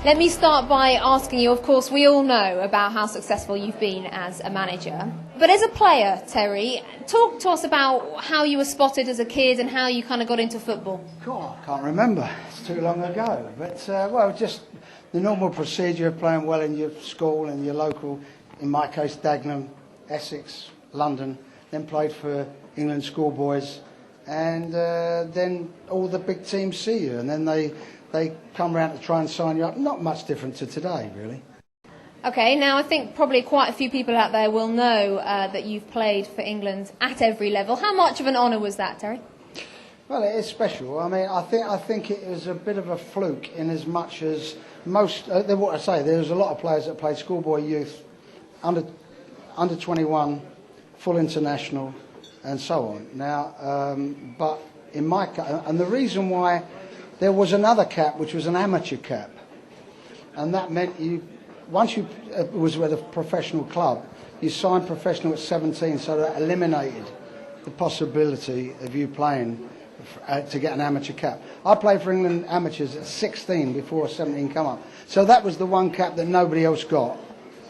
Let me start by asking you, of course, we all know about how successful you've been as a manager. But as a player, Terry, talk to us about how you were spotted as a kid and how you kind of got into football. God, I can't remember. It's too long ago. But, well, just the normal procedure of playing well in your school and your local, in my case, Dagenham, Essex, London, then played for England schoolboys. And then all the big teams see you, and then they come around to try and sign you up. Not much different to today, really. OK, now I think probably quite a few people out there will know that you've played for England at every level. How much of an honour was that, Terry? Well, it is special. I mean, I think it was a bit of a fluke in as much as most... what I say, there was a lot of players that played schoolboy youth, under 21, full international, and so on. Now, but in my case, and the reason why there was another cap, which was an amateur cap, and that meant once you was with a professional club, you signed professional at 17, so that eliminated the possibility of you playing to get an amateur cap. I played for England amateurs at 16 before 17 come up, so that was the one cap that nobody else got,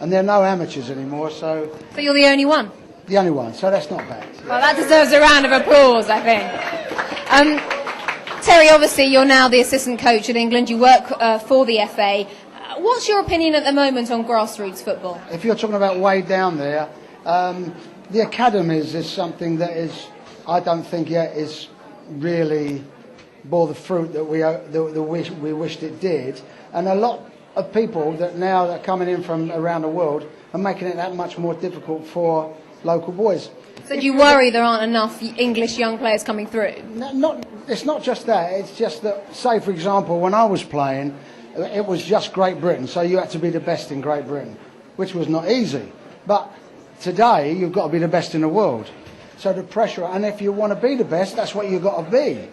and there are no amateurs anymore. So you're the only one. The only one, so that's not bad. Well, that deserves a round of applause, I think. Terry, obviously, you're now the assistant coach at England. You work for the FA. What's your opinion at the moment on grassroots football? If you're talking about way down there, the academies is something that I don't think yet is really bore the fruit that we wished it did. And a lot of people that now are coming in from around the world are making it that much more difficult for local boys. So do you worry there aren't enough English young players coming through? It's not just that. It's just that, say, for example, when I was playing, it was just Great Britain, so you had to be the best in Great Britain, which was not easy. But today, you've got to be the best in the world. So the pressure, and if you want to be the best, that's what you've got to be.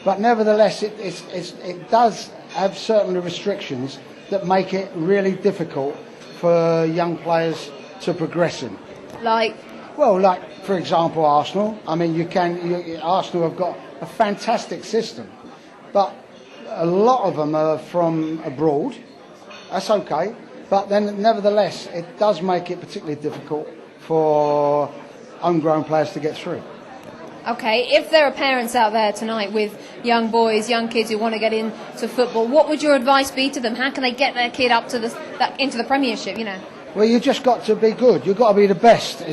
But nevertheless, it does have certain restrictions that make it really difficult for young players to progress in. Like? Well, like, for example, Arsenal. I mean, Arsenal have got a fantastic system, but a lot of them are from abroad. That's okay, but then nevertheless, it does make it particularly difficult for homegrown players to get through. Okay, if there are parents out there tonight with young boys, young kids who want to get into football, what would your advice be to them? How can they get their kid up to into the Premiership, you know? Well, you just got to be good. You've got to be the best.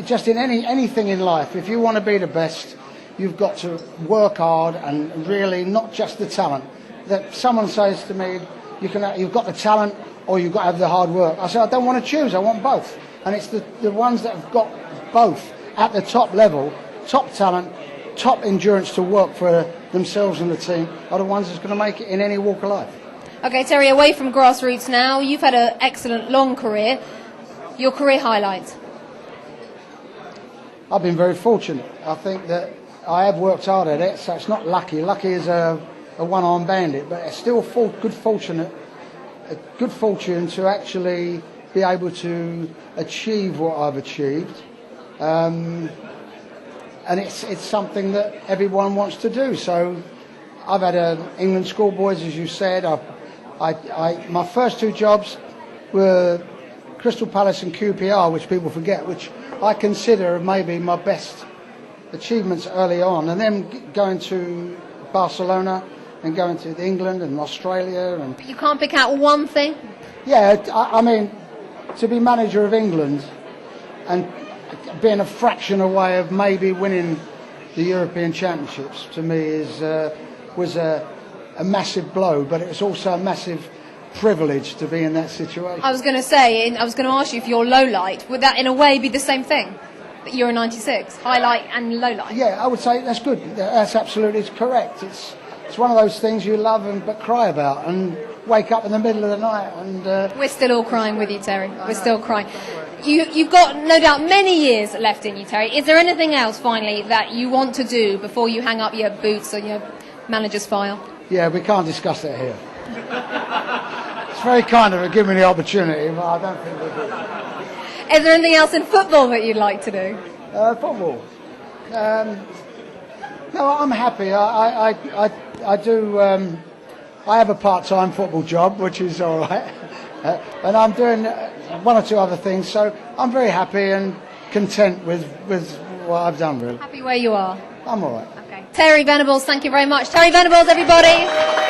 Just in anything in life, if you want to be the best, you've got to work hard and really not just the talent. That someone says to me, you've got the talent or you've got to have the hard work. I say, I don't want to choose. I want both. And it's the ones that have got both at the top level, top talent, top endurance to work for themselves and the team, are the ones that's going to make it in any walk of life. OK, Terry, away from grassroots now, you've had an excellent long career. Your career highlights? I've been very fortunate. I think that I have worked hard at it, so it's not lucky. Lucky is a one-armed bandit, but it's still good fortune to actually be able to achieve what I've achieved. And it's something that everyone wants to do. So I've had England schoolboys, as you said. My first two jobs were Crystal Palace and QPR, which people forget, which I consider maybe my best achievements early on. And then going to Barcelona and going to England and Australia. And you can't pick out one thing? Yeah, I mean, to be manager of England and being a fraction away of maybe winning the European Championships, to me was a massive blow, but it was also a massive privilege to be in that situation. I was going to ask you if your low light, would that in a way be the same thing? That Euro 96, highlight and low light? Yeah, I would say that's good. That's absolutely correct. It's one of those things you love but cry about and wake up in the middle of the night. And we're still all crying with you, Terry. We're still crying. You've got, no doubt, many years left in you, Terry. Is there anything else, finally, that you want to do before you hang up your boots or your manager's file? Yeah, we can't discuss that here. It's very kind of her giving me the opportunity, but I don't think we do. Is there anything else in football that you'd like to do? Football? No, I'm happy. I do I have a part-time football job, which is all right, and I'm doing one or two other things. So I'm very happy and content with what I've done. Really, Happy where you are. I'm all right. Okay. Terry Venables, thank you very much. Terry Venables, everybody.